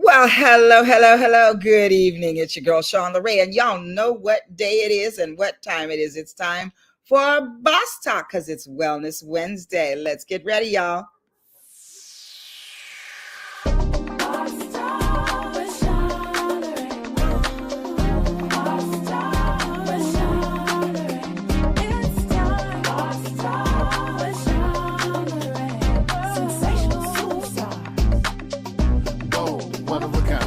Well, hello, hello, hello. Good evening. It's your girl, Sean LeRae, and y'all know what day it is and what time it is. It's time for Boss Talk because it's Wellness Wednesday. Let's get ready, y'all. One of a kind.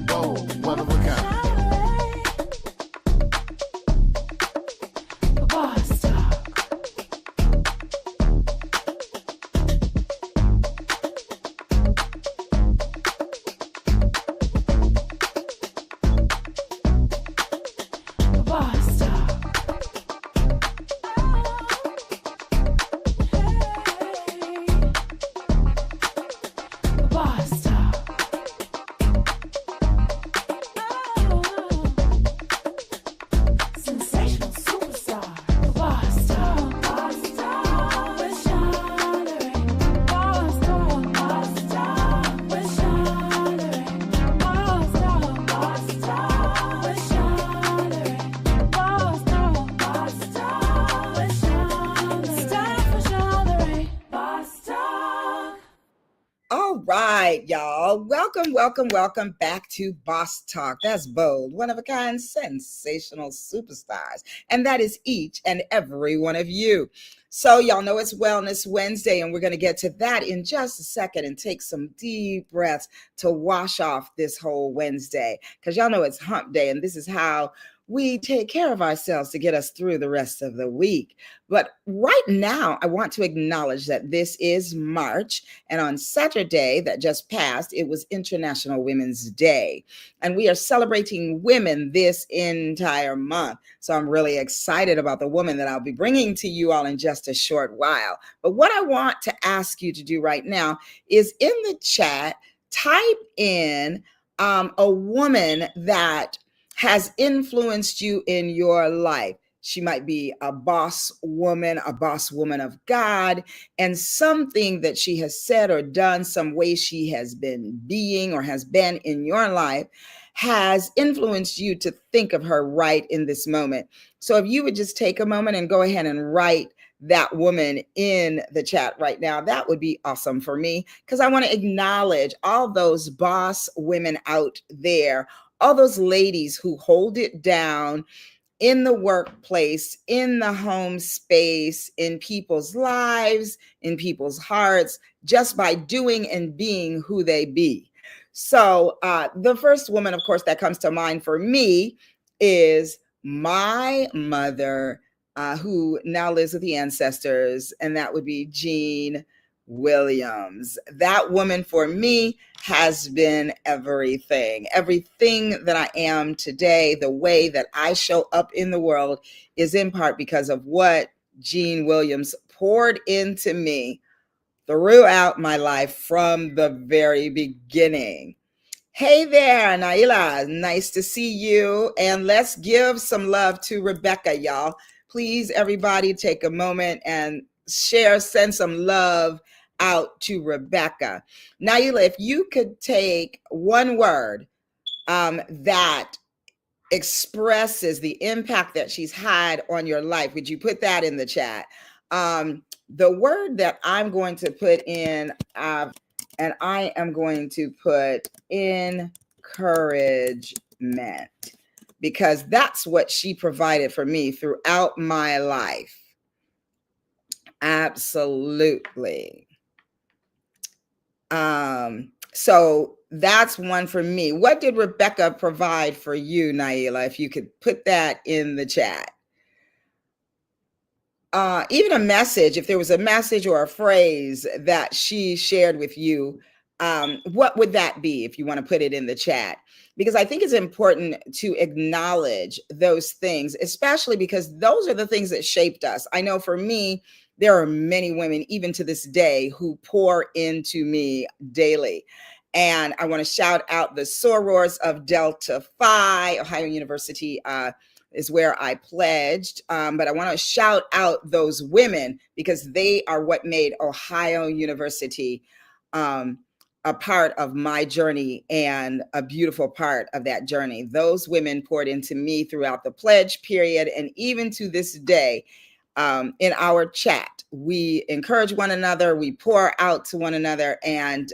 Whoa, one of a kind. All right, y'all. Welcome, welcome, welcome back to Boss Talk. That's bold, one of a kind, sensational superstars. And that is each and every one of you. So, y'all know it's Wellness Wednesday, and we're going to get to that in just a second and take some deep breaths to wash off this whole Wednesday. Because y'all know it's hump day, and this is how we take care of ourselves to get us through the rest of the week. But right now, I want to acknowledge that this is March, and on Saturday that just passed, it was International Women's Day. And we are celebrating women this entire month. So I'm really excited about the woman that I'll be bringing to you all in just a short while. But what I want to ask you to do right now is in the chat, type in a woman that has influenced you in your life. She might be a boss woman of God, and something that she has said or done, some way she has been being or has been in your life has influenced you to think of her right in this moment. So if you would just take a moment and go ahead and write that woman in the chat right now, that would be awesome for me, because I want to acknowledge all those boss women out there, all those ladies who hold it down in the workplace, in the home space, in people's lives, in people's hearts, just by doing and being who they be. So the first woman, of course, that comes to mind for me is my mother, who now lives with the ancestors, and that would be Jean Williams. That woman for me has been everything that I am today. The way that I show up in the world is in part because of what Jean Williams poured into me throughout my life from the very beginning. Hey there, Naila. Nice to see you. And let's give some love to Rebecca, y'all. Please, everybody, take a moment and send some love out to Rebecca. Naila, if you could take one word that expresses the impact that she's had on your life, would you put that in the chat? The word that I'm going to put in, and I am going to put encouragement, because that's what she provided for me throughout my life. Absolutely. So that's one for me. What did Rebecca provide for you, Naila? If you could put that in the chat. Even a message, if there was a message or a phrase that she shared with you, what would that be if you want to put it in the chat? Because I think it's important to acknowledge those things, especially because those are the things that shaped us. I know for me, there are many women, even to this day, who pour into me daily. And I want to shout out the sorors of Delta Phi. Ohio University is where I pledged. But I want to shout out those women because they are what made Ohio University a part of my journey and a beautiful part of that journey. Those women poured into me throughout the pledge period and even to this day. In our chat, we encourage one another, we pour out to one another, and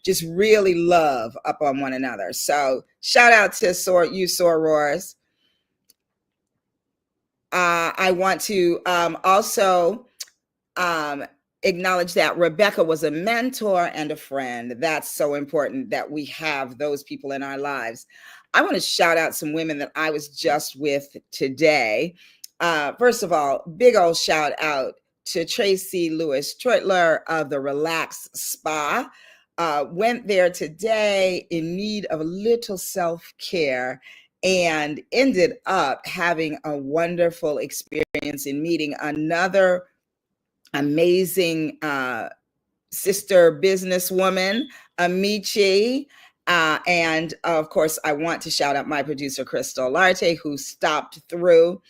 just really love up on one another. So shout out to you sorors. I want to also acknowledge that Rebecca was a mentor and a friend. That's so important that we have those people in our lives. I want to shout out some women that I was just with today. First of all, big old shout out to Tracy Lewis Treutler of the Relax Spa. Went there today in need of a little self-care and ended up having a wonderful experience in meeting another amazing sister businesswoman, Amici. And of course, I want to shout out my producer, Crystal Larte, who stopped through.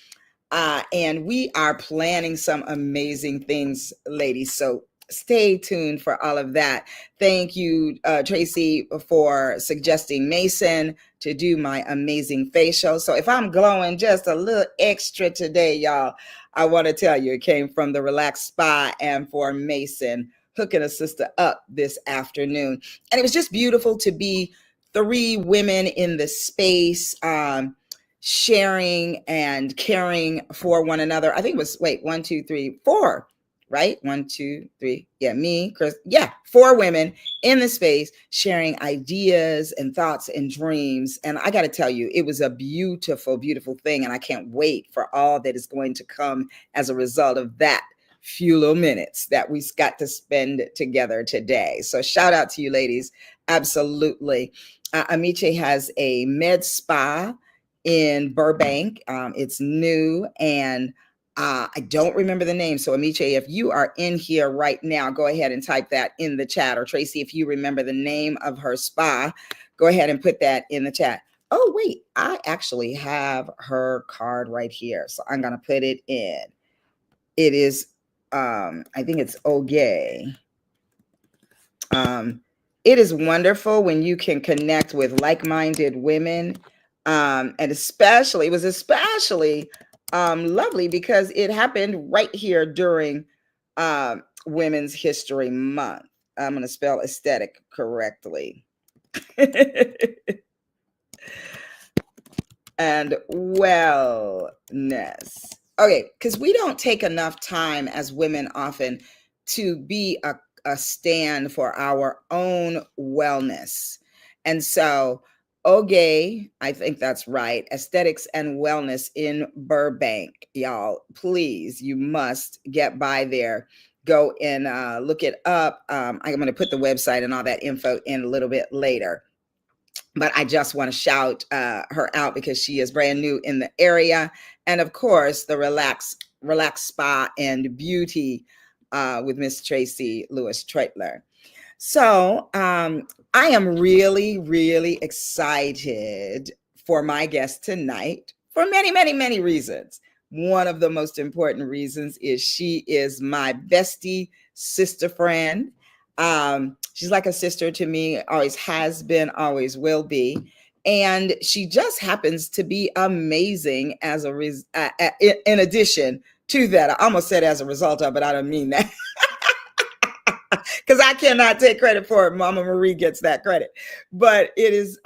And we are planning some amazing things, ladies. So stay tuned for all of that. Thank you, Tracy, for suggesting Mason to do my amazing facial. So if I'm glowing just a little extra today, y'all, I want to tell you it came from the Relaxed Spa and for Mason hooking a sister up this afternoon. And it was just beautiful to be 3 women in the space, sharing and caring for one another. I think it was, 1, 2, 3, 4, right? 1, 2, 3. Yeah, me, Chris. Yeah, 4 women in the space sharing ideas and thoughts and dreams. And I got to tell you, it was a beautiful, beautiful thing. And I can't wait for all that is going to come as a result of that few little minutes that we got to spend together today. So shout out to you ladies. Absolutely. Amici has a med spa in Burbank. It's new and I don't remember the name. So Amici, if you are in here right now, go ahead and type that in the chat. Or Tracy, if you remember the name of her spa, go ahead and put that in the chat. Oh, wait, I actually have her card right here. So I'm going to put it in. It is, I think it's Oge. It is wonderful when you can connect with like-minded women. And especially, it was especially lovely because it happened right here during Women's History Month. I'm going to spell aesthetic correctly. And wellness. Okay, because we don't take enough time as women often to be a stand for our own wellness. And so, Oge, I think that's right, Aesthetics and Wellness in Burbank. Y'all, please, you must get by there. Go and look it up. I'm going to put the website and all that info in a little bit later. But I just want to shout her out because she is brand new in the area. And of course, the Relax Spa and Beauty with Miss Tracy Lewis Treutler. So I am really, really excited for my guest tonight for many, many, many reasons. One of the most important reasons is she is my bestie sister friend. She's like a sister to me, always has been, always will be. And she just happens to be amazing as in addition to that. I almost said as a result of, but I don't mean that. Because I cannot take credit for it. Mama Marie gets that credit. But it is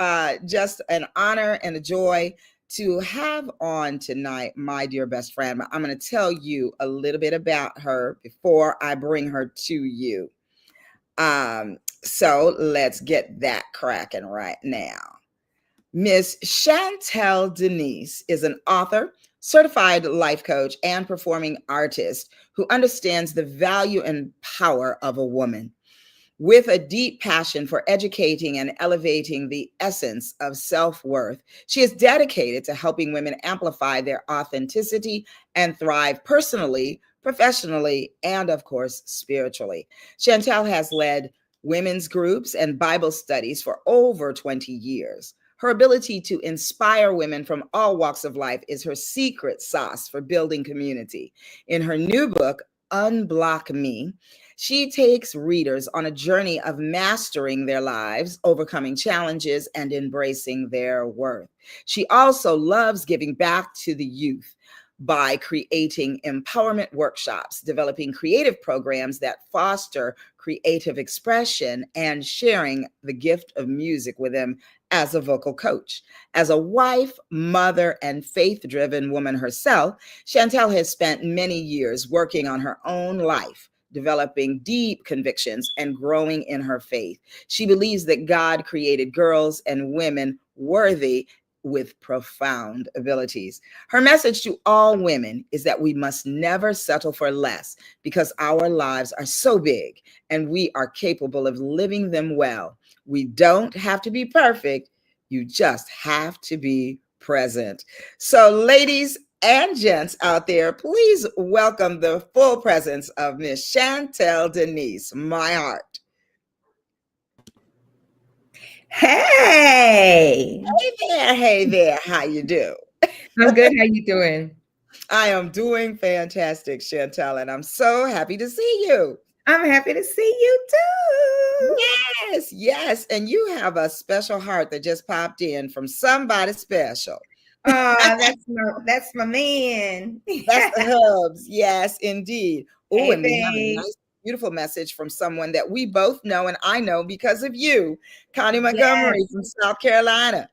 just an honor and a joy to have on tonight my dear best friend. I'm going to tell you a little bit about her before I bring her to you. So let's get that cracking right now. Miss Chantel Deniese is an author, certified life coach, and performing artist who understands the value and power of a woman. With a deep passion for educating and elevating the essence of self-worth, she is dedicated to helping women amplify their authenticity and thrive personally, professionally, and of course, spiritually. Chantel has led women's groups, and Bible studies for over 20 years. Her ability to inspire women from all walks of life is her secret sauce for building community. In her new book, Unblock Me, she takes readers on a journey of mastering their lives, overcoming challenges, and embracing their worth. She also loves giving back to the youth by creating empowerment workshops, developing creative programs that foster creative expression, and sharing the gift of music with them as a vocal coach. As a wife, mother, and faith driven woman herself, Chantel has spent many years working on her own life, developing deep convictions and growing in her faith. She believes that God created girls and women worthy with profound abilities. Her message to all women is that we must never settle for less because our lives are so big and we are capable of living them well. We don't have to be perfect. You just have to be present. So, ladies and gents out there, please welcome the full presence of Miss Chantel Deniese, my heart. Hey, Hey there, how you do? I'm good. How you doing? I am doing fantastic, Chantel, and I'm so happy to see you. I'm happy to see you too. Yes, yes, and you have a special heart that just popped in from somebody special. Oh, that's my man. That's the hubs. Yes, indeed. Oh, Hey, and we have a babe. nice, beautiful message from someone that we both know, and I know because of you, Connie Yes. Montgomery from South Carolina.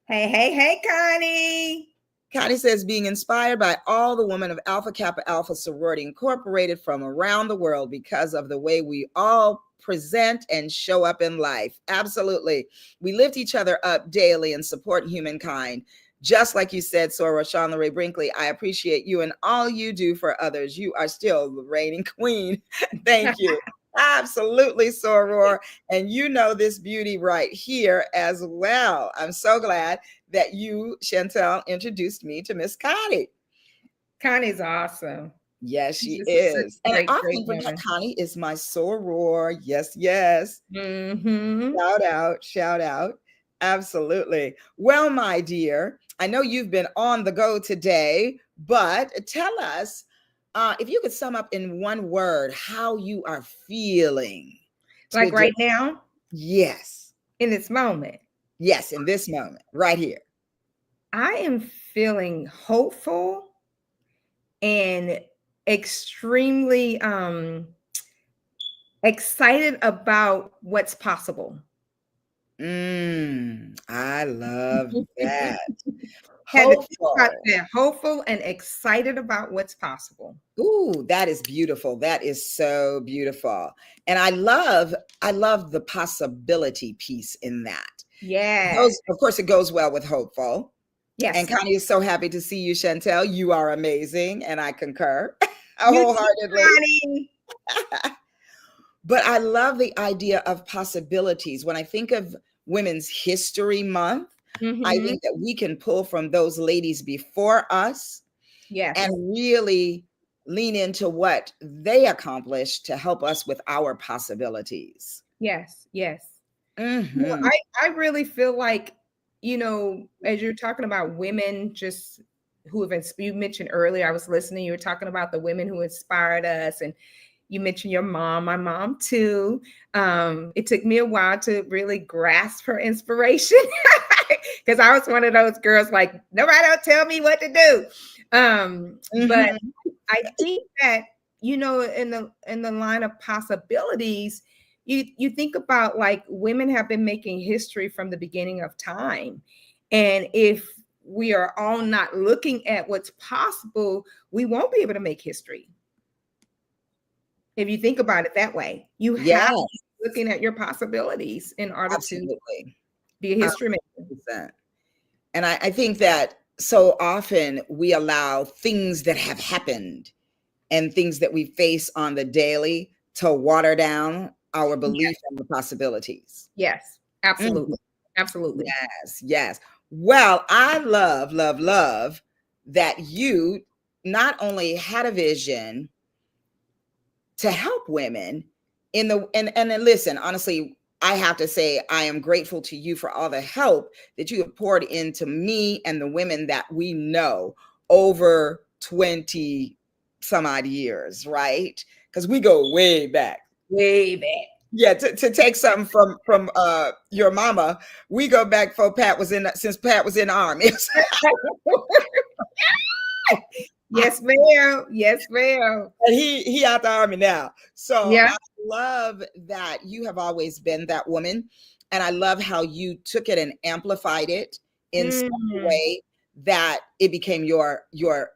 Hey, Connie. Connie says, being inspired by all the women of Alpha Kappa Alpha Sorority Incorporated from around the world because of the way we all present and show up in life. Absolutely. We lift each other up daily and support humankind. Just like you said, Sora Sean Ray Brinkley, I appreciate you and all you do for others. You are still the reigning queen. Thank you. Absolutely, Soror. And you know this beauty right here as well. I'm so glad that you, Chantel, introduced me to Miss Connie. Connie's awesome. Yes, She's she just such is. a And I great often forget woman. Connie is my soror. Yes, yes. Mm-hmm. Shout out, shout out. Absolutely. Well, my dear, I know you've been on the go today, but tell us if you could sum up in one word how you are feeling Like today. right now, Yes, in this moment, yes, in this moment, right here. I am feeling hopeful and extremely excited about what's possible. I love that. Had to think about Hopeful. that. Hopeful and excited about what's possible. Ooh, that is beautiful. That is so beautiful. And I love the possibility piece in that. Yes. Those, of course, it goes well with hopeful. And Yes. Connie is so happy to see you, Chantel. You are amazing, and I concur You too, wholeheartedly. Connie. But I love the idea of possibilities. When I think of Women's History Month, I Mm-hmm. think that we can pull from those ladies before us Yes. and really lean into what they accomplished to help us with our possibilities. Yes. Yes. Mhm. I really feel like, as you're talking about women just who have you mentioned earlier, I was listening, you were talking about the women who inspired us, and you mentioned your mom, my mom too. It took me a while to really grasp her inspiration because I was one of those girls like, nobody don't tell me what to do. But Mhm. I think that, in the line of possibilities, you think about like women have been making history from the beginning of time. And if we are all not looking at what's possible, we won't be able to make history. If you think about it that way, you have to Yes, be looking at your possibilities in order to absolutely. be a history maker. 100%. And I think that so often we allow things that have happened and things that we face on the daily to water down our belief Yes, in the possibilities. yes, Mhm. absolutely. Absolutely. Yes, yes. Well, I love, love, love that you not only had a vision to help women in the and then listen, honestly, I have to say I am grateful to you for all the help that you have poured into me and the women that we know over 20 some odd years, right? Because we go way back. Way back. Yeah, to take something from your mama, we go back for Pat was in since Pat was in the army. Yes, ma'am. Yes, ma'am. And he out the army now. So Yeah. I love that you have always been that woman. And I love how you took it and amplified it in such a Mm. way that it became your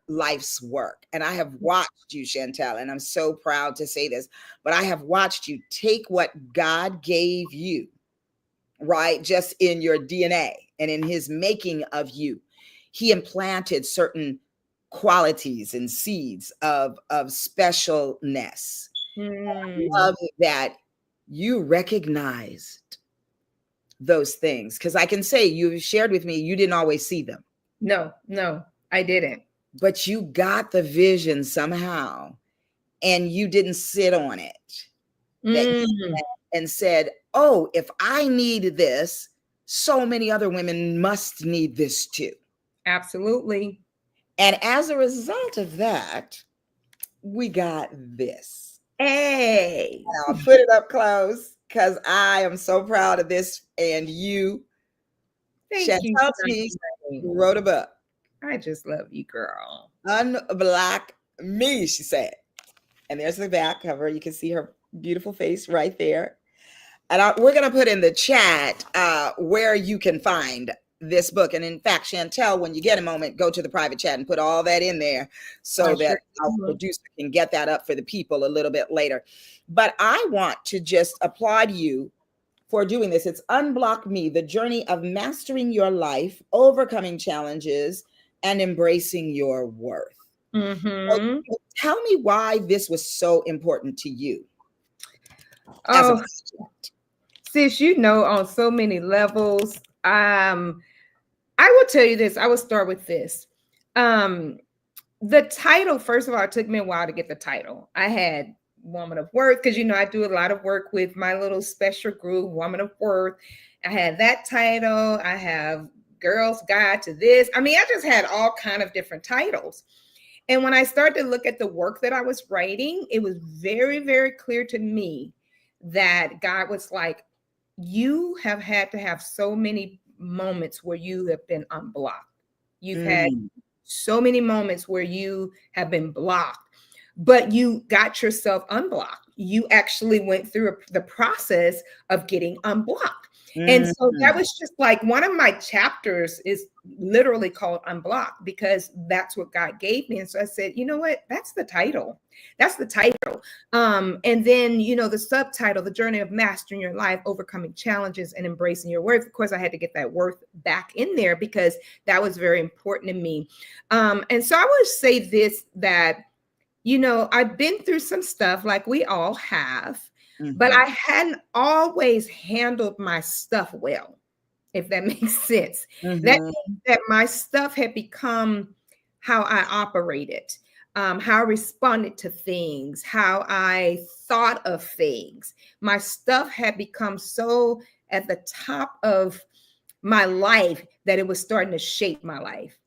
life's work. And I have watched you, Chantel, and I'm so proud to say this, but I have watched you take what God gave you, right? Just in your DNA and in his making of you. He implanted certain qualities and seeds of specialness. I Mm. love that you recognized those things, because I can say you shared with me you didn't always see them, No, no, I didn't. but you got the vision somehow and you didn't sit on it. That you Mm. went and said, oh, if I need this, so many other women must need this too. Absolutely. And as a result of that, we got this. Hey. I'll put it up close because I am so proud of this. And you, Thank you. Chantel Deniese, Sunny. wrote a book, I just love you, girl. Unblock Me, she said. And there's the back cover. You can see her beautiful face right there. And we're going to put in the chat where you can find this book. And in fact, Chantel, when you get a moment, go to the private chat and put all that in there so that our producer can get that up for the people a little bit later. But I want to just applaud you for doing this. It's Unblock Me, the journey of mastering your life, overcoming challenges, and embracing your worth. So tell me why this was so important to you. Oh, sis, you know, on so many levels. I will tell you this. I will start with this. The title, first of all, it took me a while to get the title. I had Woman of Worth, because, you know, I do a lot of work with my little special group, Woman of Worth. I had that title. I have Girl's Guide to This. I mean, I just had all kind of different titles. And when I started to look at the work that I was writing, it was very, very clear to me that God was like, you have had to have so many moments where you have been unblocked. You've had so many moments where you have been blocked, but you got yourself unblocked. You actually went through the process of getting unblocked. And so that was just like one of my chapters is literally called Unblocked, because that's what God gave me. And so I said, you know what? That's the title. That's the title. And then, you know, the subtitle, The Journey of Mastering Your Life, Overcoming Challenges and Embracing Your Worth. Of course, I had to get that worth back in there because that was very important to me. And so I would say this, that, you know, I've been through some stuff like we all have. But I hadn't always handled my stuff well, if that makes sense. That means that my stuff had become how I operated, how I responded to things, how I thought of things. My stuff had become so at the top of my life that it was starting to shape my life.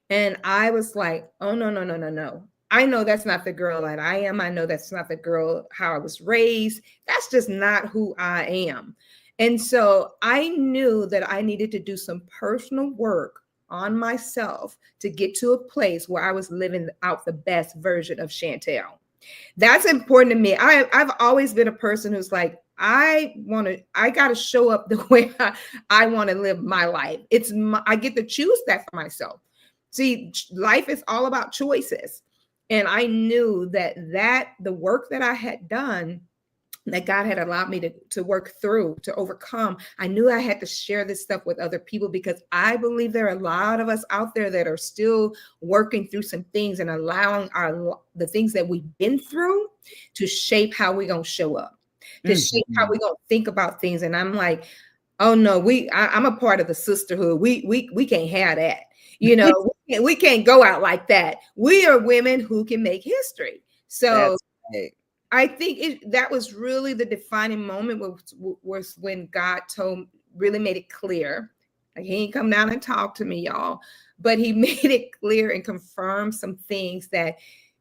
And I was like, oh, no, no, no, no, no. I know that's not the girl that I am. I know that's not the girl how I was raised. That's just not who I am. And so I knew that I needed to do some personal work on myself to get to a place where I was living out the best version of Chantel. That's important to me. I've always been a person who's like, I got to show up the way I want to live my life. I get to choose that for myself. See, life is all about choices. And I knew that the work that I had done, that God had allowed me to work through, to overcome, I knew I had to share this stuff with other people, because I believe there are a lot of us out there that are still working through some things and allowing the things that we've been through to shape how we're going to show up, to shape how we're going to think about things. And I'm like, oh no, I'm a part of the sisterhood. We can't have that. You know, we can't go out like that. We are women who can make history. So I think that was really the defining moment was when God really made it clear. Like, he ain't come down and talk to me, y'all, but he made it clear and confirmed some things that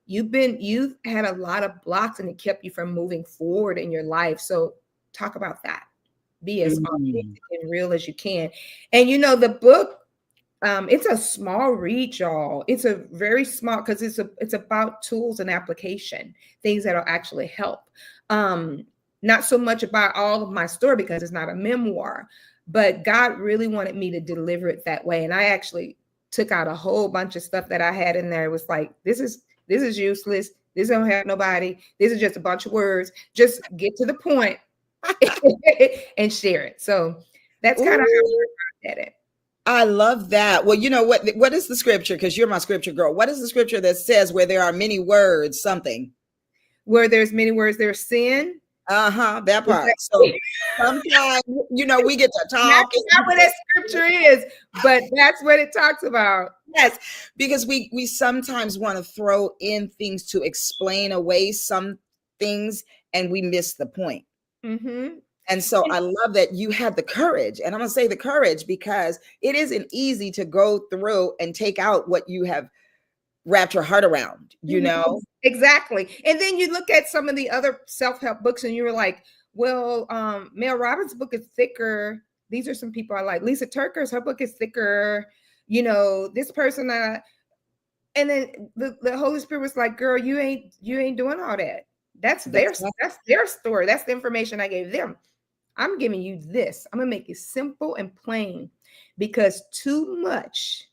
you've had a lot of blocks and it kept you from moving forward in your life. So talk about that. Be as authentic and real as you can. And the book, it's a small read, y'all. It's a very small, because it's about tools and application, things that'll actually help. Not so much about all of my story because it's not a memoir, but God really wanted me to deliver it that way. And I actually took out a whole bunch of stuff that I had in there. It was like, this is useless. This don't help nobody. This is just a bunch of words. Just get to the point and share it. So that's kind of how I looked at it. I love that. Well, you know what is the scripture? Because you're my scripture girl. What is the scripture that says where there are many words, something? Where there's many words, there's sin. That part. So sometimes, we get to talk. Not what that scripture is, but that's what it talks about. Yes, because we sometimes want to throw in things to explain away some things, and we miss the point. Mm-hmm. And so I love that you had the courage, and I'm going to say the courage because it isn't easy to go through and take out what you have wrapped your heart around, Exactly. And then you look at some of the other self-help books and you were like, well, Mel Robbins' book is thicker. These are some people I like. Lisa Turker's, her book is thicker. This person, and then the Holy Spirit was like, girl, you ain't doing all that. That's their story. That's the information I gave them. I'm giving you this. I'm going to make it simple and plain, because too much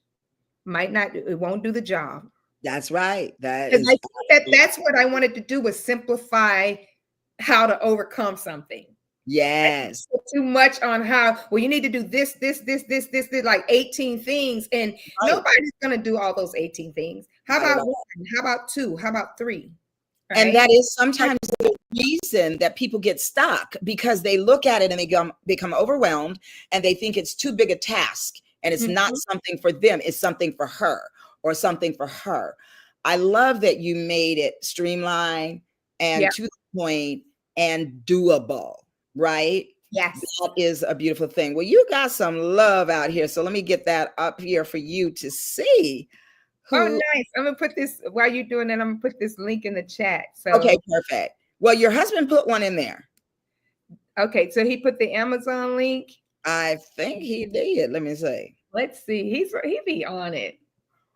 it won't do the job. That's right. That's what I wanted to do, was simplify how to overcome something. Yes. Too much on how, well, you need to do this, like 18 things. And nobody's going to do all those 18 things. How about one? How about two? How about three? Right? And that is sometimes the reason that people get stuck, because they look at it and they become overwhelmed and they think it's too big a task, and it's not something for them. It's something for her or something for her. I love that you made it streamlined and to the point and doable, right? Yes. That is a beautiful thing. Well, you got some love out here. So let me get that up here for you to see. Oh, nice. I'm going to put this, while you're doing that, I'm going to put this link in the chat. So okay, perfect. Well, your husband put one in there. Okay, so he put the Amazon link? I think he did. Let me see. Let's see. He be on it.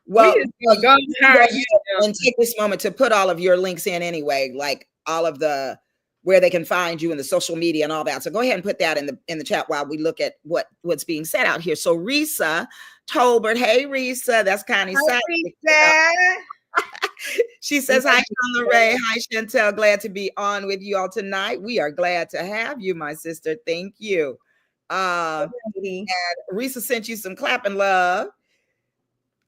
Well, and take this moment to put all of your links in anyway, like all of the where they can find you in the social media and all that. So go ahead and put that in the chat while we look at what's being said out here. So Risa Tolbert, hey Risa, that's Connie's side. She says, hi, Sean Ray. Hi, Chantel. Glad to be on with you all tonight. We are glad to have you, my sister. Thank you. And Risa sent you some clapping love.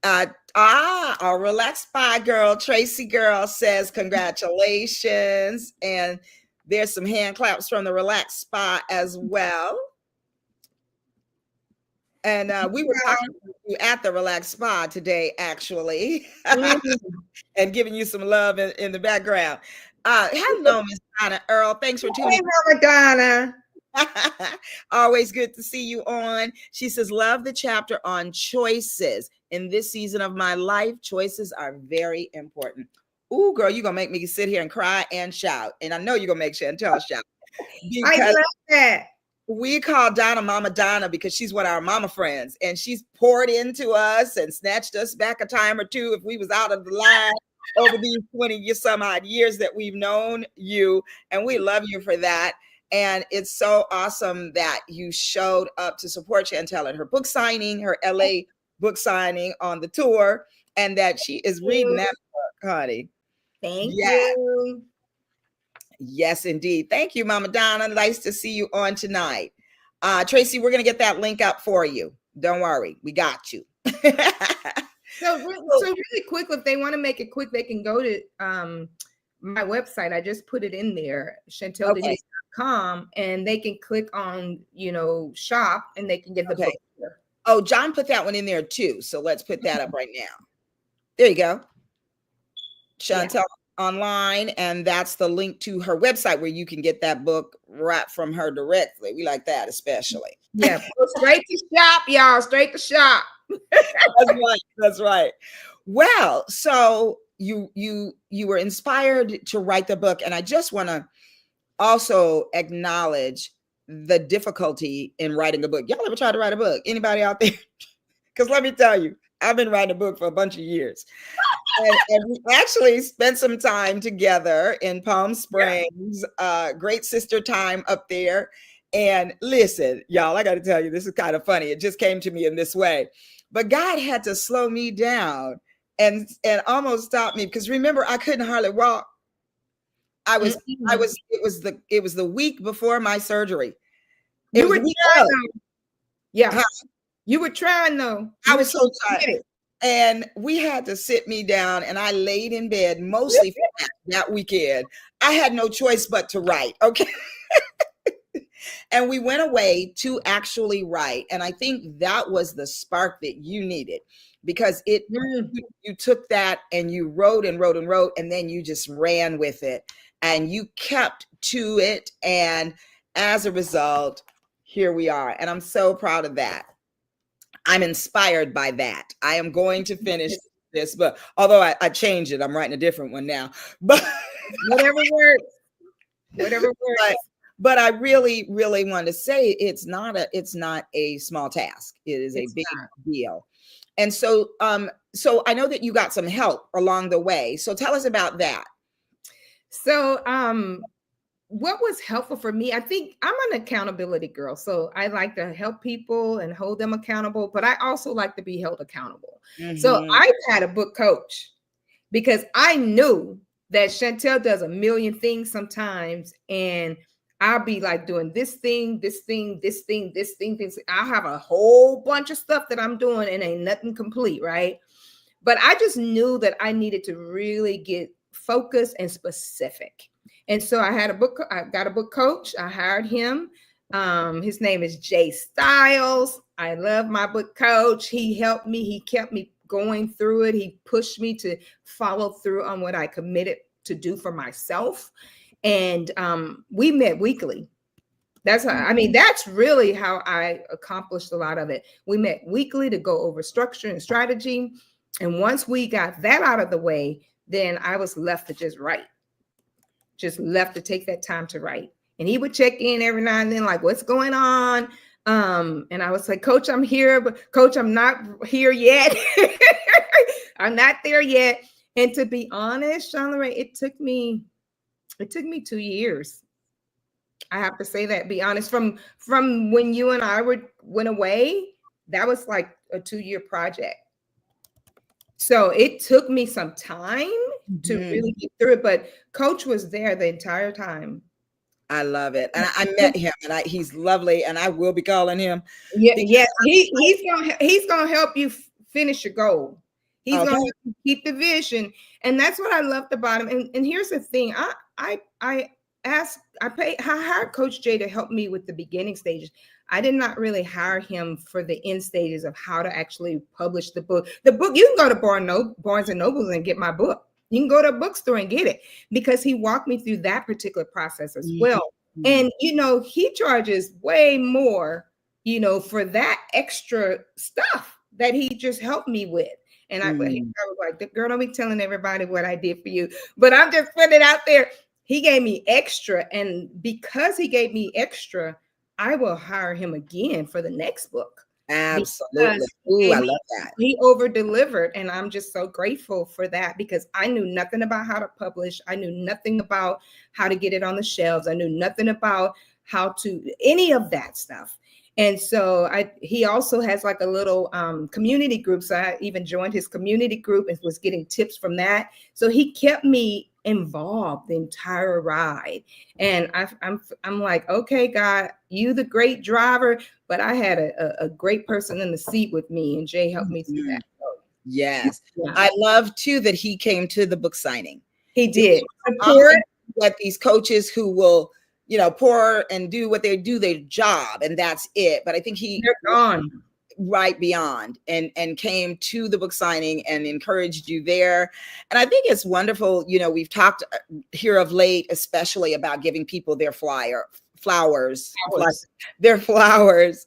Our relaxed spy girl, Tracy girl, says congratulations. And there's some hand claps from the relaxed spy as well. And we were talking to you at the relaxed spa today, actually, and giving you some love in the background. Hello, Miss Donna Earl. Thanks for tuning in. Hey, Donna. Always good to see you on. She says, love the chapter on choices. In this season of my life, choices are very important. Ooh, girl, you're going to make me sit here and cry and shout. And I know you're going to make Chantel shout. I love that. We call Donna Mama Donna because she's one of our mama friends, and she's poured into us and snatched us back a time or two if we was out of the line over these 20 some odd years that we've known you. And we love you for that. And it's so awesome that you showed up to support Chantel at her book signing, her LA book signing on the tour, and that she is reading that book, honey. Thank you. Yes, indeed. Thank you, Mama Donna. Nice to see you on tonight. Tracy, we're going to get that link up for you. Don't worry. We got you. So really quick, if they want to make it quick, they can go to my website. I just put it in there, ChantelDeniese.com, and they can click on, shop, and they can get the book there. Oh, John put that one in there too. So let's put that up right now. There you go. Chantel. online, and that's the link to her website where you can get that book right from her directly. We like that especially. Yeah, go straight to shop, y'all. Straight to shop. That's right. That's right. Well, so you were inspired to write the book, and I just want to also acknowledge the difficulty in writing a book. Y'all ever tried to write a book? Anybody out there? Because let me tell you, I've been writing a book for a bunch of years. And we actually spent some time together in Palm Springs, great sister time up there. And listen, y'all, I got to tell you, this is kind of funny. It just came to me in this way. But God had to slow me down and almost stop me, because remember, I couldn't hardly walk. It was the week before my surgery. It You was were the week trying of. though. Yeah. Huh? You were trying though. I You was so tired. committed. And we had to sit me down, and I laid in bed mostly flat that weekend. I had no choice but to write. Okay. And we went away to actually write. And I think that was the spark that you needed, because you took that and you wrote and wrote and wrote, and then you just ran with it and you kept to it. And as a result, here we are. And I'm so proud of that. I'm inspired by that. I am going to finish this, but although I changed it, I'm writing a different one now. But whatever works. Whatever works. But I really, really want to say it's not a small task. It is a big deal. And so so I know that you got some help along the way. So tell us about that. So what was helpful for me, I think I'm an accountability girl. So I like to help people and hold them accountable, but I also like to be held accountable. So I had a book coach, because I knew that Chantel does a million things sometimes, and I'll be like doing this thing. I'll have a whole bunch of stuff that I'm doing and ain't nothing complete, right? But I just knew that I needed to really get focused and specific. And so I got a book coach. I hired him. His name is Jay Stiles. I love my book coach. He helped me. He kept me going through it. He pushed me to follow through on what I committed to do for myself. And we met weekly. That's really how I accomplished a lot of it. We met weekly to go over structure and strategy. And once we got that out of the way, then I was left to just write. Just left to take that time to write. And he would check in every now and then, like, what's going on? And I was like, Coach, I'm here, but Coach, I'm not here yet. I'm not there yet. And to be honest, Jean-Lorraine, it took me 2 years. I have to say that, be honest, from when you and I went away, that was like a 2-year project. So it took me some time to really get through it, but Coach was there the entire time. I love it. And I met him, and he's lovely, and I will be calling him. Yes, he's gonna help you finish your goal. He's gonna help you keep the vision. And that's what I loved about him. And here's the thing. I hired Coach Jay to help me with the beginning stages. I did not really hire him for the end stages of how to actually publish the book. The book, you can go to Barnes and Noble and get my book. You can go to a bookstore and get it, because he walked me through that particular process as well. And, he charges way more, for that extra stuff that he just helped me with. And I was like, girl, don't be telling everybody what I did for you, but I'm just putting it out there. He gave me extra. And because he gave me extra, I will hire him again for the next book. Absolutely. Ooh, I love that. He over-delivered, and I'm just so grateful for that, because I knew nothing about how to publish. I knew nothing about how to get it on the shelves. I knew nothing about how to any of that stuff. And so he also has like a little community group. So I even joined his community group and was getting tips from that. So he kept me involved the entire ride. And I'm like, okay, God, you the great driver, but I had a great person in the seat with me, and Jay helped me through that. Yes. Yeah. I love too that he came to the book signing. He did. That these coaches who will, pour and do what they do, their job, and that's it. But I think they're gone. right beyond and came to the book signing and encouraged you there. And I think it's wonderful. You know, we've talked here of late, especially about giving people their flowers, Flowers. their flowers.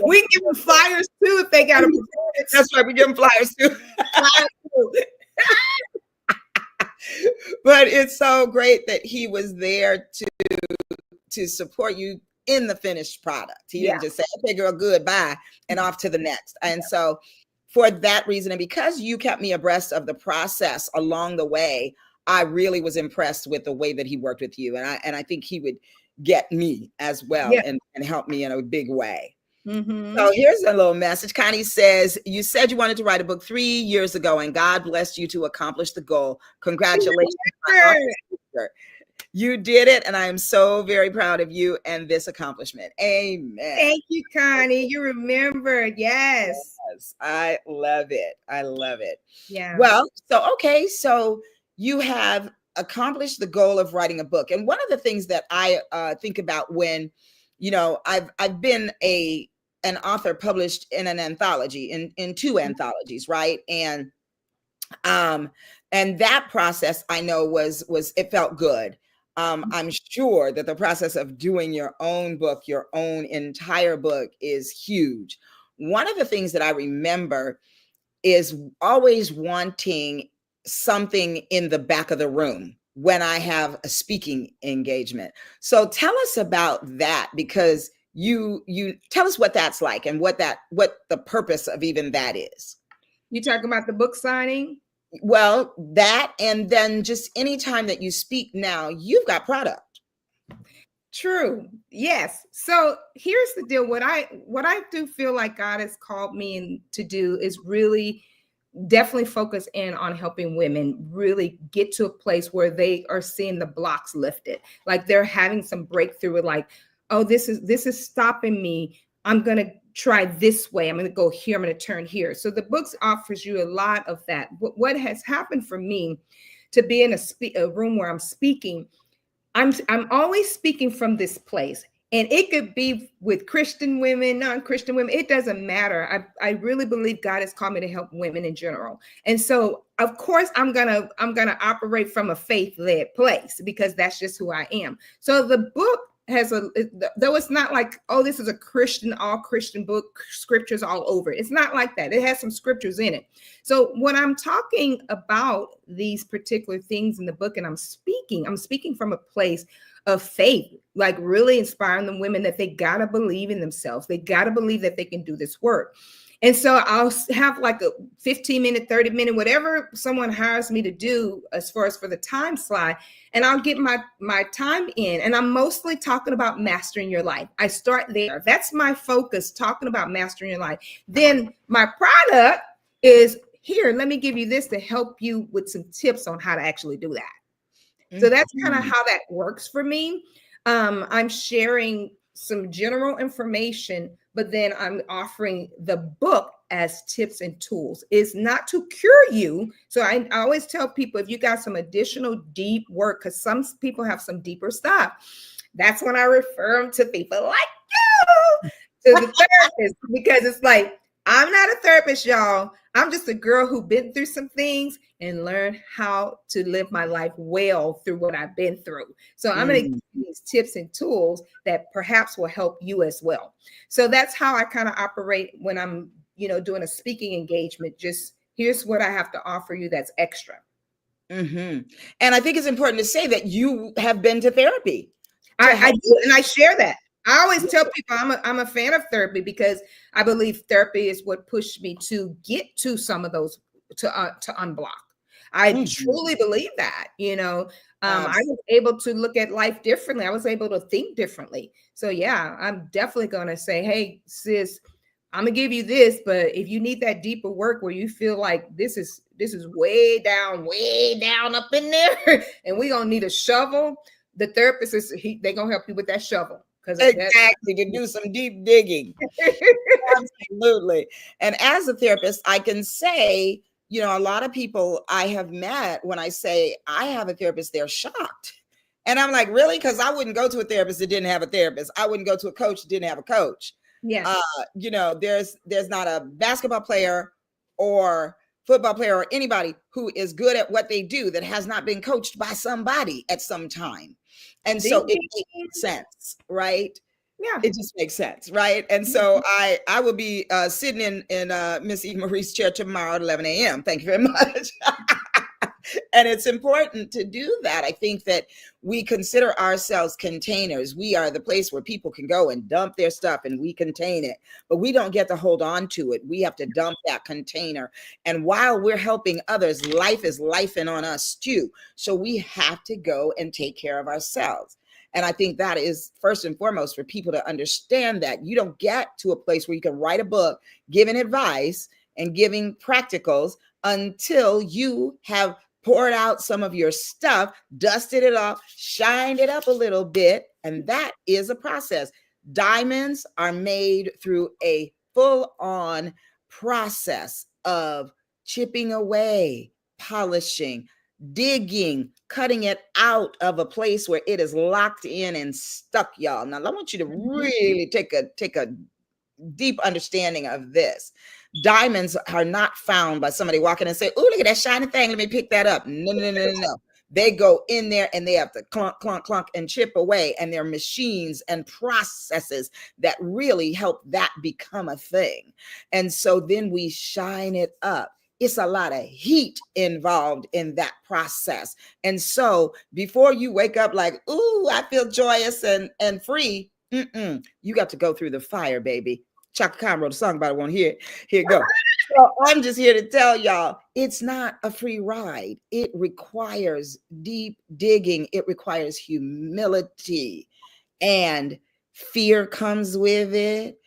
We can give them flyers too if they got a performance. That's right, we give them flyers too. Flyers too. But it's so great that he was there to support you in the finished product. He Yeah. didn't just say, okay, girl, goodbye, and off to the next. And so for that reason, and because you kept me abreast of the process along the way, I really was impressed with the way that he worked with you. And I think he would get me as well, Yeah. and help me in a big way. Mhm. So here's a little message. Connie says, you said you wanted to write a book 3 years ago, and God blessed you to accomplish the goal. Congratulations. my awesome sister. You did it, and I am so very proud of you and this accomplishment. Amen. Thank you, Connie. You remembered. Yes. Yes, I love it. I love it. Yeah. Well, so you have accomplished the goal of writing a book. And one of the things that I think about when, you know, I've been an author published in an anthology, in 2 anthologies, right? And that process I know was it felt good. I'm sure that the process of doing your own book, your own entire book, is huge. One of the things that I remember is always wanting something in the back of the room when I have a speaking engagement. So tell us about that, because you tell us what that's like and what the purpose of even that is. You talking about the book signing? Well, that, and then just any time that you speak now, you've got product. True. Yes. So here's the deal. What I do feel like God has called me to do is really definitely focus in on helping women really get to a place where they are seeing the blocks lifted. Like they're having some breakthrough with like, oh, this is stopping me. I'm going to try this way. I'm going to go here. I'm going to turn here. So the books offers you a lot of that. What has happened for me to be in a room where I'm speaking, I'm always speaking from this place. And it could be with Christian women, non-Christian women. It doesn't matter. I really believe God has called me to help women in general. And so, of course, I'm gonna operate from a faith-led place because that's just who I am. So the book has though it's not like, oh, this is a all Christian book, scriptures all over it. It's not like that. It has some scriptures in it. So when I'm talking about these particular things in the book and I'm speaking from a place of faith, like really inspiring the women that they got to believe in themselves. They got to believe that they can do this work. And so I'll have like a 15-minute, 30-minute, whatever someone hires me to do as far as for the time slot. And I'll get my time in. And I'm mostly talking about mastering your life. I start there. That's my focus, talking about mastering your life. Then my product is here. Let me give you this to help you with some tips on how to actually do that. So that's kind of how that works for me. I'm sharing some general information, but then I'm offering the book as tips and tools. It's not to cure you. So I always tell people, if you got some additional deep work, because some people have some deeper stuff, that's when I refer them to people like you, to the therapist, because it's like, I'm not a therapist, y'all. I'm just a girl who been through some things and learned how to live my life well through what I've been through. So I'm going to give you these tips and tools that perhaps will help you as well. So that's how I kind of operate when I'm, doing a speaking engagement. Just here's what I have to offer you that's extra. And I think it's important to say that you have been to therapy. I do, and I share that. I always tell people I'm a fan of therapy because I believe therapy is what pushed me to get to some of those, to unblock. I truly believe that, I was able to look at life differently. I was able to think differently. So yeah, I'm definitely going to say, hey, sis, I'm gonna give you this, but if you need that deeper work where you feel like this is way down up in there, and we gonna need a shovel, the therapist they're gonna help you with that shovel. Exactly, to do some deep digging. Absolutely. And as a therapist, I can say, a lot of people I have met, when I say I have a therapist, they're shocked. And I'm like, really? Because I wouldn't go to a therapist that didn't have a therapist. I wouldn't go to a coach that didn't have a coach. Yes. There's not a basketball player or football player or anybody who is good at what they do that has not been coached by somebody at some time. And so Ding, it ding, makes ding. sense, right? Yeah. It just makes sense, right? And so I will be sitting in Miss Eve Marie's chair tomorrow at 11 a.m. Thank you very much. And it's important to do that. I think that we consider ourselves containers. We are the place where people can go and dump their stuff and we contain it, but we don't get to hold on to it. We have to dump that container. And while we're helping others, life is lifing on us too. So we have to go and take care of ourselves. And I think that is first and foremost for people to understand that you don't get to a place where you can write a book giving advice and giving practicals until you have poured out some of your stuff, dusted it off, shined it up a little bit. And that is a process. Diamonds are made through a full-on process of chipping away, polishing, digging, cutting it out of a place where it is locked in and stuck, y'all. Now, I want you to really take a deep understanding of this. Diamonds are not found by somebody walking and say, "Oh, look at that shiny thing. Let me pick that up." No, no, no, no, no. They go in there and they have to clunk, clunk, clunk and chip away. And there are machines and processes that really help that become a thing. And so then we shine it up. It's a lot of heat involved in that process. And so before you wake up like, "Ooh, I feel joyous and free," you got to go through the fire, baby. Chaka Khan wrote a song about it. Won't hear it. Here it go. So I'm just here to tell y'all, it's not a free ride. It requires deep digging. It requires humility, and fear comes with it.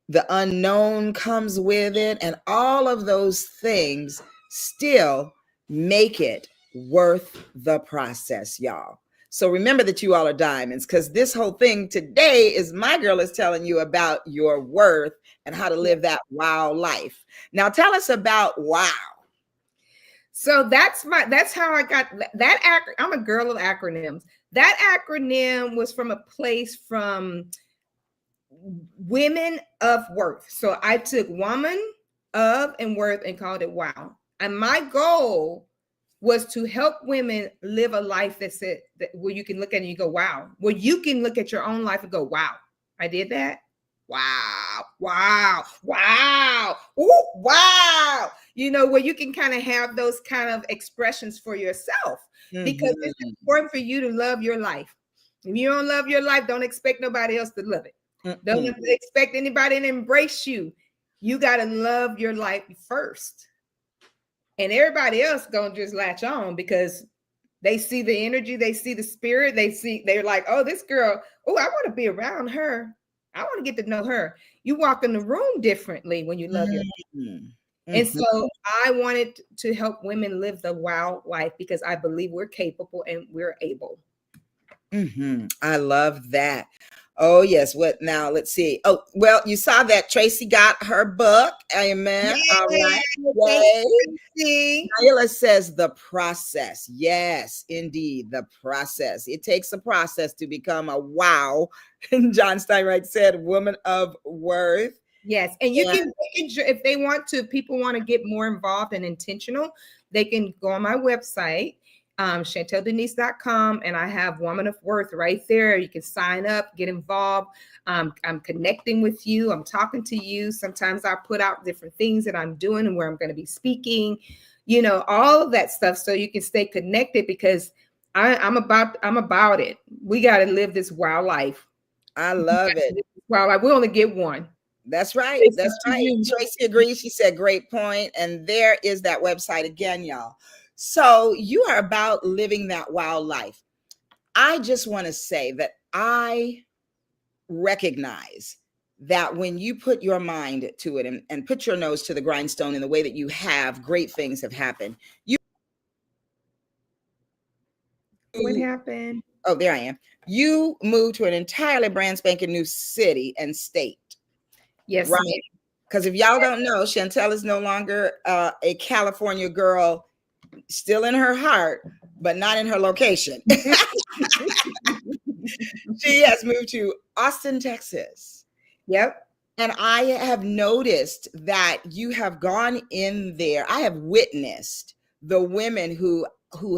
The unknown comes with it, and all of those things still make it worth the process, y'all. So remember that you all are diamonds, because this whole thing today is my girl is telling you about your worth and how to live that wow life. Now tell us about wow. So that's how I got that. I'm a girl of acronyms. That acronym was from a place from Women of Worth. So I took woman of and worth and called it wow. And my goal was to help women live a life where you can look at it and you go, wow. Where you can look at your own life and go, wow, I did that. Wow, wow, wow, ooh, wow. Where you can kind of have those kind of expressions for yourself, because it's important for you to love your life. If you don't love your life, don't expect nobody else to love it. Don't expect anybody to embrace you. You got to love your life first. And everybody else gonna just latch on because they see the energy, they see the spirit, they're like, oh, this girl, oh, I want to be around her. I want to get to know her. You walk in the room differently when you love your life. And so I wanted to help women live the wow life because I believe we're capable and we're able. I love that. Oh, yes. What now? Let's see. Oh, well, you saw that Tracy got her book. Amen. Yay. All right. Yay. Nyla says the process. Yes, indeed. The process. It takes a process to become a wow. And John Steinreich said, woman of worth. Yes. And you can, if they want to, people want to get more involved and intentional, they can go on my website, ChantelDeniese.com, and I have Woman of Worth right there. You can sign up, get involved. I'm connecting with you. I'm talking to you. Sometimes I put out different things that I'm doing and where I'm going to be speaking, all of that stuff. So you can stay connected because I'm about it. We got to live this wow life. I love it. Wow life. We only get one. That's right. That's right. Tracy agrees. She said, great point. And there is that website again, y'all. So you are about living that wow life. I just want to say that I recognize that when you put your mind to it and put your nose to the grindstone in the way that you have, great things have happened. What happened? Oh, there I am. You moved to an entirely brand spanking new city and state. Yes. Right. Because if y'all don't know, Chantel is no longer a California girl, still in her heart, but not in her location. She has moved to Austin, Texas. Yep. And I have noticed that you have gone in there. I have witnessed the women who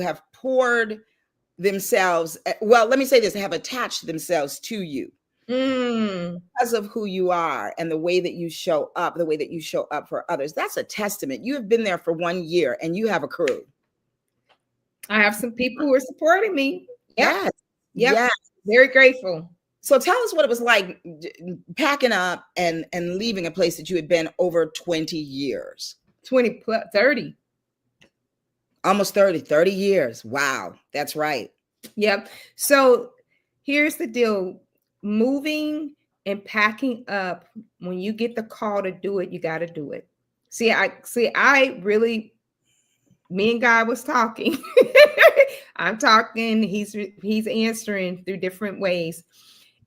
have poured themselves, well, let me say this, have attached themselves to you Mm. because of who you are and the way that you show up, the way that you show up for others. That's a testament. You have been there for 1 year and you have a crew. I have some people who are supporting me. Yep. Yes. Yep. Yes. Very grateful. So tell us what it was like packing up and leaving a place that you had been over 20 years. 20 plus 30. Almost 30 years. Wow. That's right. Yep. So here's the deal. Moving and packing up, when you get the call to do it, you got to do it. I really, me and God was talking. I'm talking, he's answering through different ways.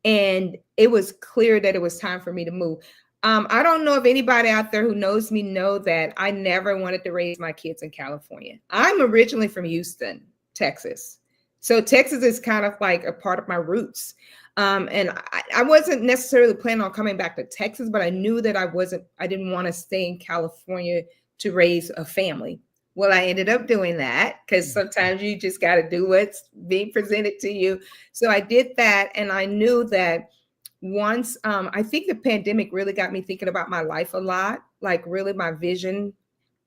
And it was clear that it was time for me to move. I don't know if anybody out there who knows me know that I never wanted to raise my kids in California. I'm originally from Houston, Texas. So Texas is kind of like a part of my roots. And I wasn't necessarily planning on coming back to Texas, but I knew that I didn't want to stay in California to raise a family. Well, I ended up doing that because sometimes you just got to do what's being presented to you. So I did that. And I knew that once, I think the pandemic really got me thinking about my life a lot, like really my vision.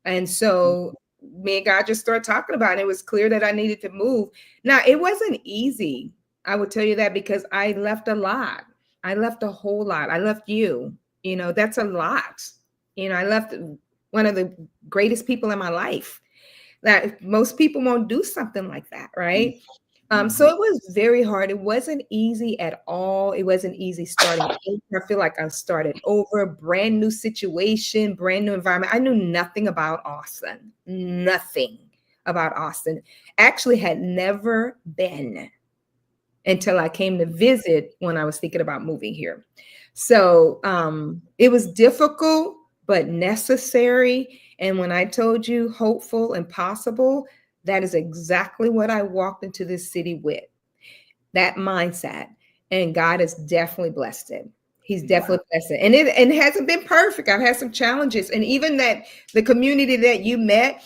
And so me and God just started talking about it. It was clear that I needed to move. Now, it wasn't easy. I would tell you that because I left a lot. I left a whole lot. I left you. That's a lot. I left one of the greatest people in my life. That most people won't do something like that, right? So it was very hard. It wasn't easy at all. It wasn't easy starting over. I feel like I started over, brand new situation, brand new environment. I knew nothing about Austin, nothing about Austin. Actually had never been until I came to visit when I was thinking about moving here. So it was difficult, but necessary. And when I told you hopeful and possible, that is exactly what I walked into this city with, that mindset. And God has definitely blessed it. He's definitely blessed it. And it hasn't been perfect. I've had some challenges. And even that the community that you met,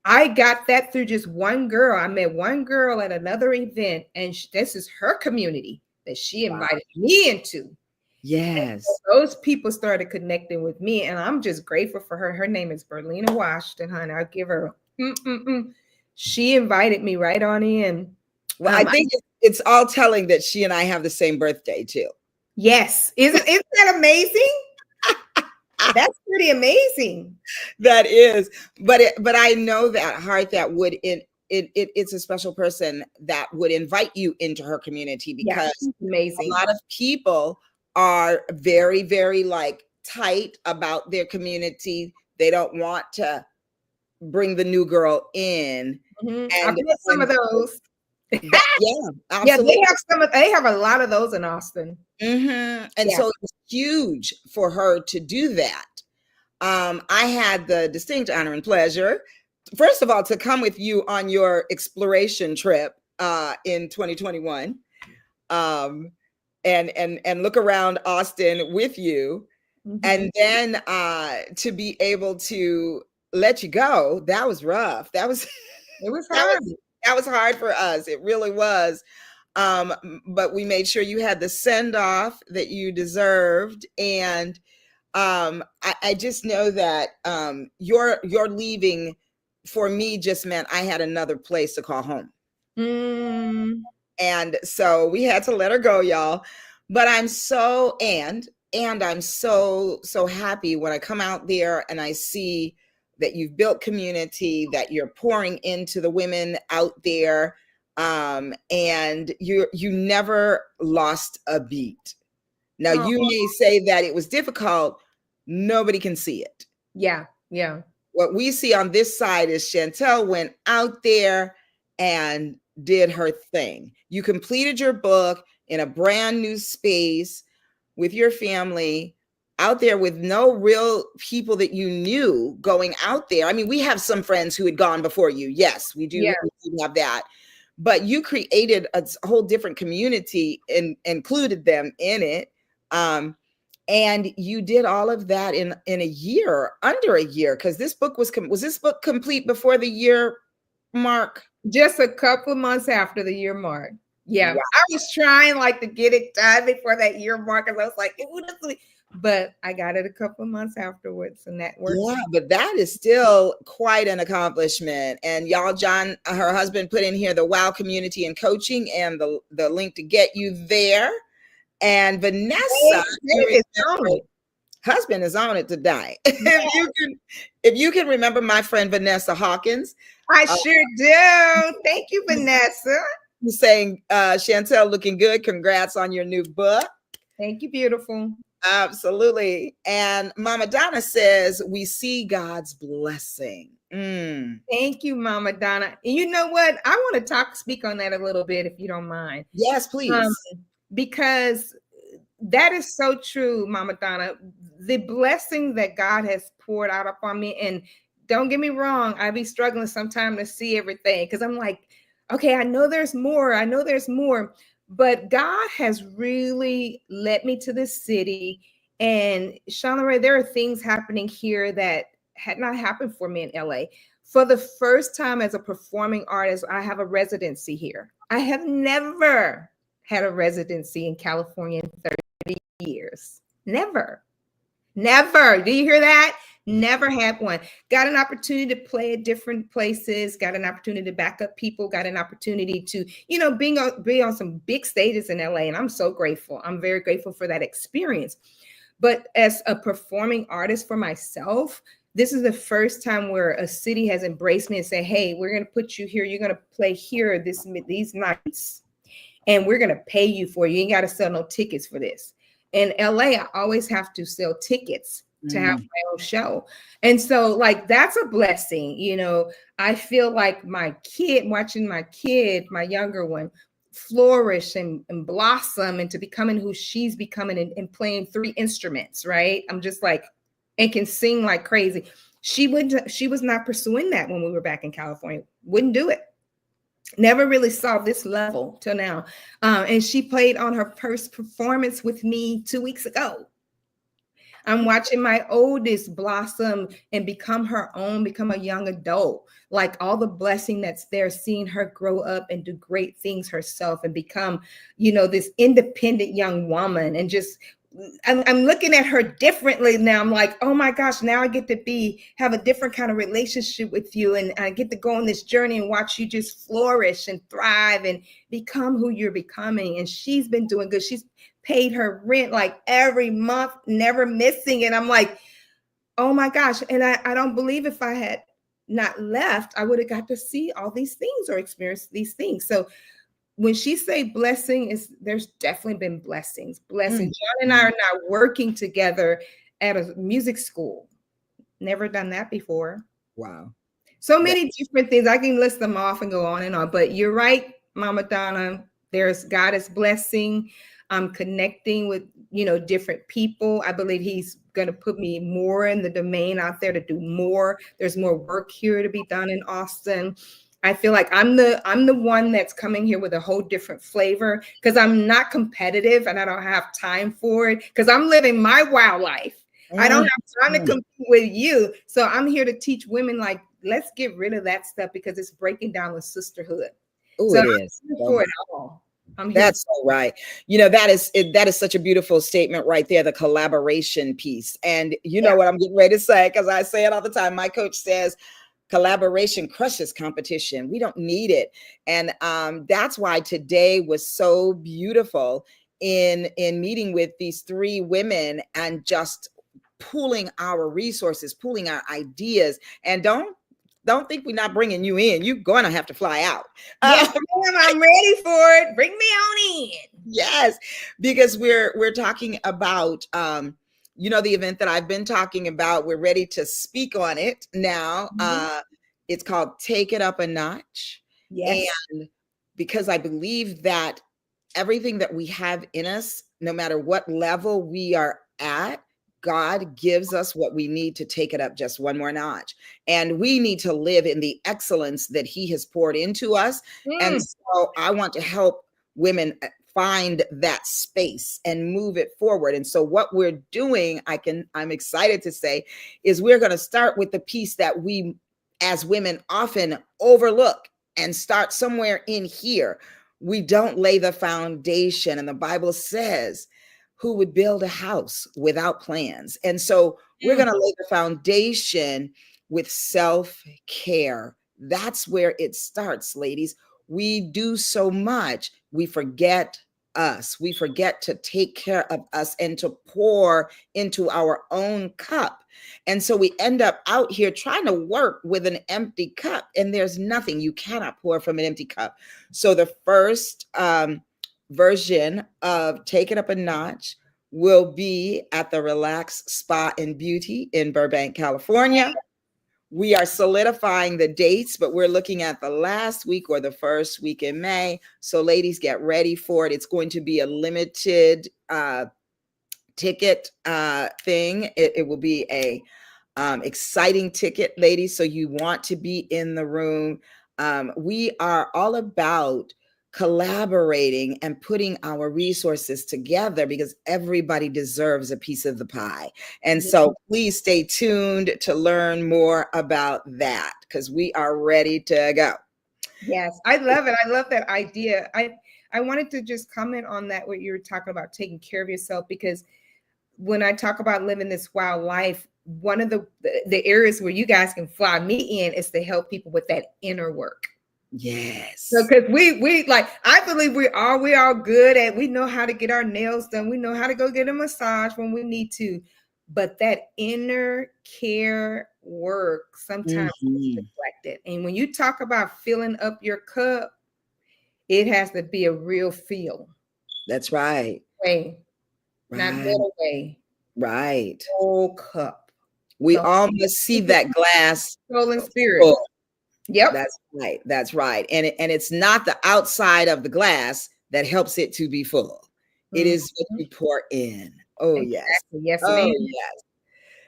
I got that through just one girl. I met one girl at another event, and this is her community that she invited me into. Yes. Those people started connecting with me, and I'm just grateful for her. Her name is Berlina Washington, honey. I'll give her. She invited me right on in. Well, I think it's all telling that she and I have the same birthday too. Yes. Isn't that amazing? That's pretty amazing. That is, but I know that heart that would it's a special person that would invite you into her community, because amazing. A lot of people are very, very like tight about their community. They don't want to bring the new girl in. And I've met some of those. Yeah, absolutely. Yeah, they have a lot of those in Austin. And so it's huge for her to do that. I had the distinct honor and pleasure, first of all, to come with you on your exploration trip in 2021, and look around Austin with you, and then to be able to let you go. That was rough. It was hard. That was hard for us. It really was. But we made sure you had the send off that you deserved, and I just know that your leaving for me just meant I had another place to call home. And so we had to let her go, y'all. But I'm so I'm so happy when I come out there and I see that you've built community, that you're pouring into the women out there, and you never lost a beat. Now, you may say that it was difficult. Nobody can see it. Yeah. What we see on this side is Chantel went out there and did her thing. You completed your book in a brand new space with your family, out there with no real people that you knew going out there. I mean, we have some friends who had gone before you. Yes, we do, we do have that. But you created a whole different community and included them in it. And you did all of that in a year, under a year, because this book was this book complete before the year mark? Just a couple of months after the year mark. Yeah, Wow. I was trying like to get it done before that year mark, because I was like, but I got it a couple of months afterwards, and that works. Yeah, but that is still quite an accomplishment. And y'all, John, her husband, put in here the WOW community and coaching and the link to get you there. And Vanessa, It's on it. husband is on it today. If you can remember my friend Vanessa Hawkins, I sure do. Thank you, Vanessa. who's saying, Chantel, looking good. Congrats on your new book. Thank you, beautiful. Absolutely. And Mama Donna says, we see God's blessing. Thank you, Mama Donna. And you know what? I want to speak on that a little bit, if you don't mind. Yes, please. Because that is so true, Mama Donna. The blessing that God has poured out upon me, and don't get me wrong, I be struggling sometimes to see everything, because I'm like, okay, I know there's more. I know there's more. But God has really led me to this city. And Shauna Ray, there are things happening here that had not happened for me in LA. For the first time as a performing artist, I have a residency here. I have never had a residency in California in 30 years. Never. Do you hear that? Never had one. Got an opportunity to play at different places, got an opportunity to back up people, got an opportunity to, be on some big stages in LA. And I'm so grateful. I'm very grateful for that experience. But as a performing artist for myself, this is the first time where a city has embraced me and said, hey, we're going to put you here. You're going to play here these nights, and we're going to pay you for it. You ain't got to sell no tickets for this. In LA, I always have to sell tickets to have my own show. And so like, that's a blessing. I feel like my kid, watching my kid, my younger one, flourish and blossom into becoming who she's becoming, and playing 3 instruments, right? I'm just like, and can sing like crazy. She was not pursuing that when we were back in California. Wouldn't do it. Never really saw this level till now. And she played on her first performance with me 2 weeks ago. I'm watching my oldest blossom and become her own, become a young adult. Like all the blessing that's there, seeing her grow up and do great things herself and become, this independent young woman. And just, I'm looking at her differently now. I'm like, oh my gosh, now I get to have a different kind of relationship with you. And I get to go on this journey and watch you just flourish and thrive and become who you're becoming. And she's been doing good. She's paid her rent like every month, never missing. And I'm like, oh my gosh. And I don't believe if I had not left, I would have got to see all these things or experience these things. So when she say blessing, there's definitely been blessings. John and I are now working together at a music school. Never done that before. Wow. So many different things. I can list them off and go on and on, but you're right, Mama Donna. God is blessing. I'm connecting with, different people. I believe he's going to put me more in the domain out there to do more. There's more work here to be done in Austin. I feel like I'm the one that's coming here with a whole different flavor, because I'm not competitive and I don't have time for it, because I'm living my WOW life. I don't have time to compete with you. So I'm here to teach women, like, let's get rid of that stuff, because it's breaking down the sisterhood. Oh, so it is. For it all. That's so right. That is such a beautiful statement right there, the collaboration piece. And know what I'm getting ready to say, because I say it all the time. My coach says, collaboration crushes competition. We don't need it. And that's why today was so beautiful in meeting with these 3 women and just pooling our resources, pooling our ideas. And don't think we're not bringing you in. You're going to have to fly out. Yes, I'm ready for it. Bring me on in. Yes, because we're talking about the event that I've been talking about. We're ready to speak on it now. It's called Take It Up a Notch. Yes. And because I believe that everything that we have in us, no matter what level we are at, God gives us what we need to take it up just one more notch. And we need to live in the excellence that he has poured into us. And so I want to help women find that space and move it forward. And so what we're doing, I'm excited to say, is we're going to start with the piece that we as women often overlook and start somewhere in here. We don't lay the foundation. And the Bible says, who would build a house without plans? And so we're going to lay the foundation with self-care. That's where it starts, ladies. We do so much, we forget us. We forget to take care of us and to pour into our own cup. And so we end up out here trying to work with an empty cup, and there's nothing. You cannot pour from an empty cup. So the first version of Take It Up a Notch will be at the Relax Spa and Beauty in Burbank, California. We are solidifying the dates, but we're looking at the last week or the first week in May. So ladies, get ready for it. It's going to be a limited ticket thing. It will be a exciting ticket, ladies. So you want to be in the room. We are all about collaborating and putting our resources together because everybody deserves a piece of the pie. And so please stay tuned to learn more about that because we are ready to go. Yes, I love it. I love that idea. I wanted to just comment on that, what you were talking about, taking care of yourself, because when I talk about living this wild life, one of the areas where you guys can fly me in is to help people with that inner work. Yes. So because we like, I believe we are good at, we know how to get our nails done. We know how to go get a massage when we need to. But that inner care work sometimes is neglected. And when you talk about filling up your cup, it has to be a real feel. That's right. Way, not little way. Right. Whole cup. We all must see that glass. Soul and spirit. Full. Yep. That's right. That's right. And it's not the outside of the glass that helps it to be full. It is what you pour in. Oh, exactly. yes. Yes, ma'am. Yes.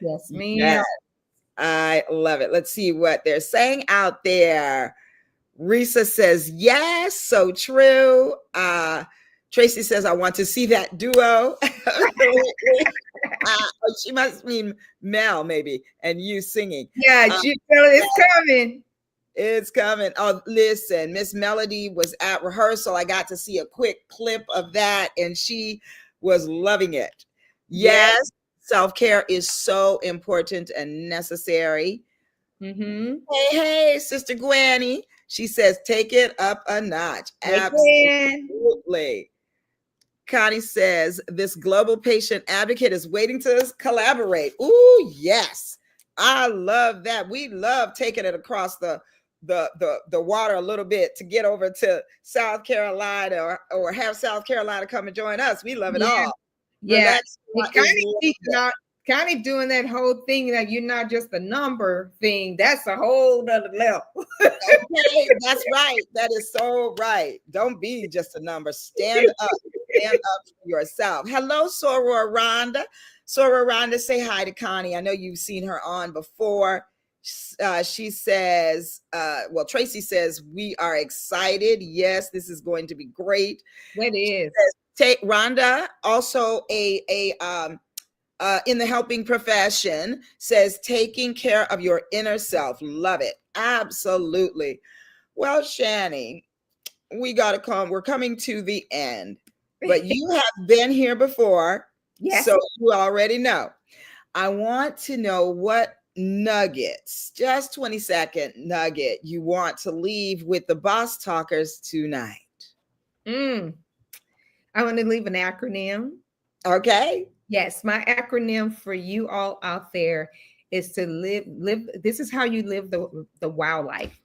Yes, ma'am. Yes. I love it. Let's see what they're saying out there. Risa says, yes, so true. Tracy says, I want to see that duo. She must mean Mel, maybe, and you singing. Yeah, it's coming. It's coming. Oh, listen, Miss Melody was at rehearsal. I got to see a quick clip of that, and she was loving it. Yes, self-care is so important and necessary. Hey, Sister Gwenny. She says, take it up a notch. Absolutely. Connie says, this global patient advocate is waiting to collaborate. Ooh, yes. I love that. We love taking it across the water a little bit to get over to South Carolina or have South Carolina come and join us. We love it all. Yeah. Kind of doing that whole thing that you're not just a number thing. That's a whole other level. Okay, that's right. That is so right. Don't be just a number. Stand up. Stand up for yourself. Hello, Soror Rhonda. Soror Rhonda, say hi to Connie. I know you've seen her on before. She says, well, Tracy says, we are excited. Yes, this is going to be great. It is. Take Rhonda, also in the helping profession, says taking care of your inner self. Love it. Absolutely. Well, Shani, we got to come. We're coming to the end, but you have been here before. Yes. So you already know. I want to know what nuggets, just 20-second nugget, you want to leave with the Boss Talkers tonight. I want to leave an acronym. Okay. Yes, my acronym for you all out there is to live. This is how you live the wild life.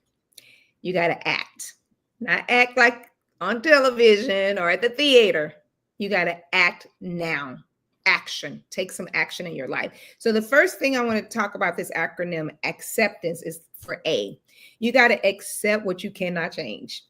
You got to act, not act like on television or at the theater. You got to act now. Action. Take some action in your life. So the first thing I want to talk about this acronym, acceptance, is for A. You got to accept what you cannot change.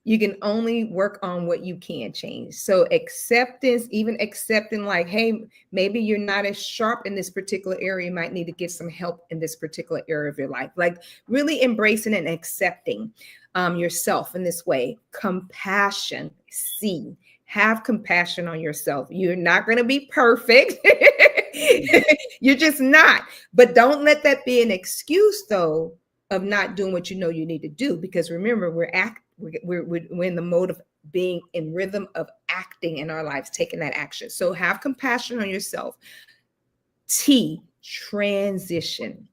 You can only work on what you can change. So acceptance, even accepting like, hey, maybe you're not as sharp in this particular area. You might need to get some help in this particular area of your life. Like really embracing and accepting yourself in this way. Compassion, C. have compassion on yourself. You're not going to be perfect. You're just not. But don't let that be an excuse, though, of not doing what you know you need to do. Because remember, we're in the mode of being in rhythm of acting in our lives, taking that action. So have compassion on yourself. T, transition.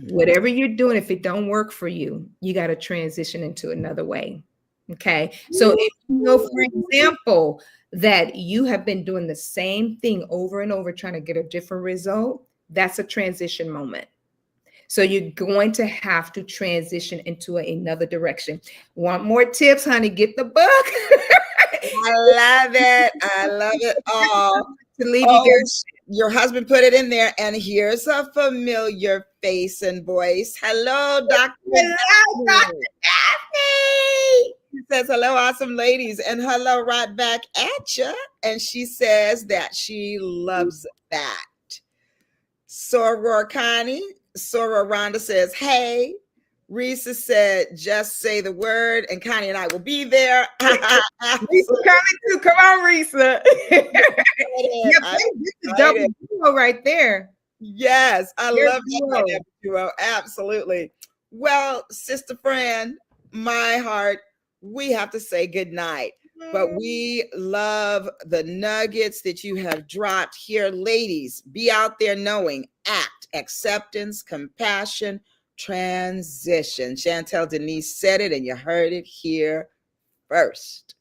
Whatever you're doing, if it don't work for you, you got to transition into another way. Okay. So if you know, for example, that you have been doing the same thing over and over, trying to get a different result, that's a transition moment. So you're going to have to transition into another direction. Want more tips, honey? Get the book. I love it. I love it all. To leave you guys. Your husband put it in there, and here's a familiar face and voice. Hello, Dr. Hello, Dr. Daphne. She says, hello, awesome ladies, and hello right back at you. And she says that she loves that. Soror Connie, Soror Rhonda says, hey. Risa said, just say the word, and Connie and I will be there. Risa coming too. Come on, Risa. Double duo right there. Yes, I love that duo. Absolutely. Well, sister friend, my heart, we have to say good night. But we love the nuggets that you have dropped here. Ladies, be out there knowing, act, acceptance, compassion, transition. Chantel Deniese said it, and you heard it here first.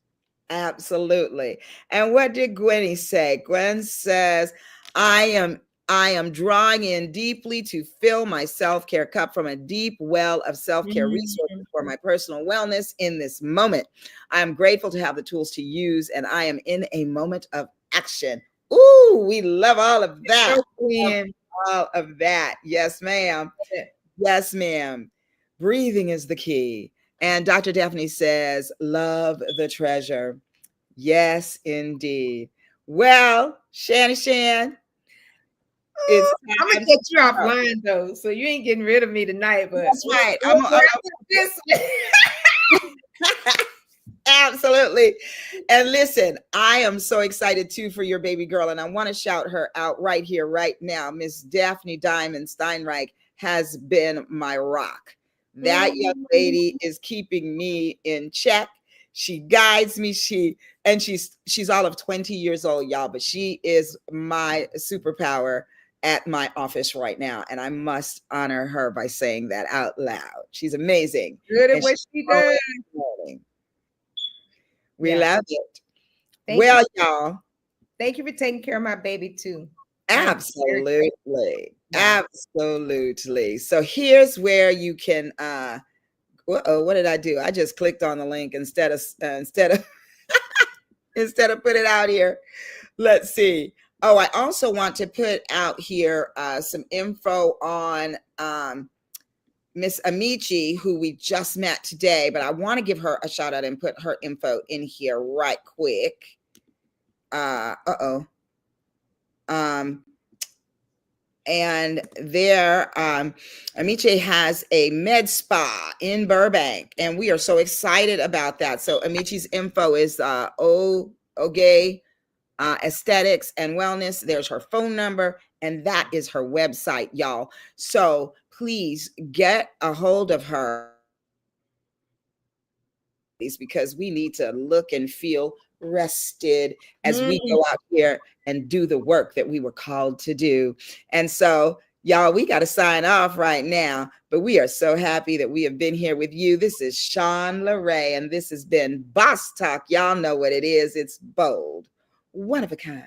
Absolutely. And what did Gwenny say? Gwen says, I am drawing in deeply to fill my self-care cup from a deep well of self-care resources for my personal wellness in this moment. I am grateful to have the tools to use, and I am in a moment of action. Ooh, we love all of that. All of that. Yes, ma'am. Yes, ma'am. Breathing is the key. And Dr. Daphne says, love the treasure. Yes, indeed. Well, Shan, I'm gonna get you offline though, so you ain't getting rid of me tonight. But that's right. Absolutely. And listen, I am so excited too for your baby girl, and I want to shout her out right here, right now. Miss Daphne Diamond Steinreich has been my rock. That young lady is keeping me in check. She guides me. She's all of 20 years old, y'all, but she is my superpower at my office right now, and I must honor her by saying that out loud. She's amazing. Good at what she does. We love it. Well, y'all. Thank you for taking care of my baby too. Absolutely. Absolutely. So here's where you can what did I do? I just clicked on the link instead of instead of put it out here. Let's see. Oh, I also want to put out here some info on Miss Amici, who we just met today, but I want to give her a shout out and put her info in here right quick. And there, Amici has a med spa in Burbank, and we are so excited about that. So Amici's info is Oge Aesthetics and Wellness. There's her phone number, and that is her website, y'all. So please get a hold of her, because we need to look and feel rested as we go out here and do the work that we were called to do. And so, y'all, we got to sign off right now, but we are so happy that we have been here with you. This is Sean LeRae, and this has been Boss Talk. Y'all know what it is. It's bold, one of a kind,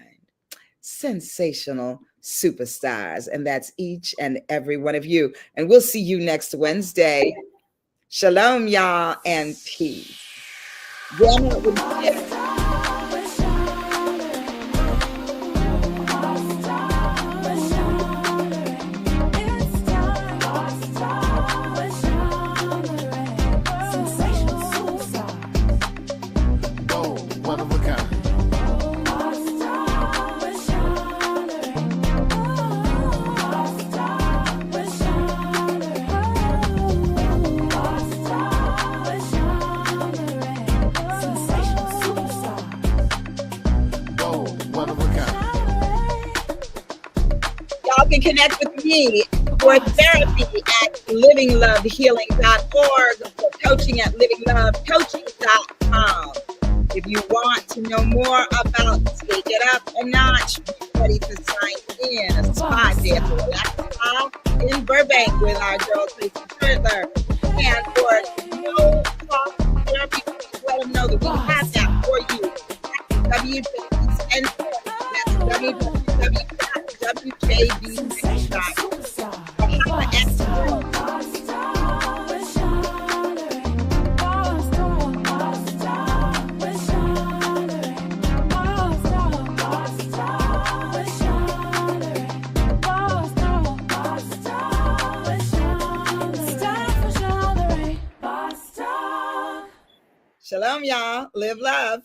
sensational superstars, and that's each and every one of you. And we'll see you next Wednesday. Shalom, y'all, and peace. One of a kind. Sensational superstar. can connect with me for therapy at livinglovehealing.org, for coaching at livinglovecoaching.com. If you want to know more about Take It Up a Notch, be ready to sign in. A spa day at the Relax Spa in Burbank with our girl Tracy Turtler. And for no cost therapy, please let them know that we have that for you. That's www.wjbcenter.com. Shalom, y'all. Live love.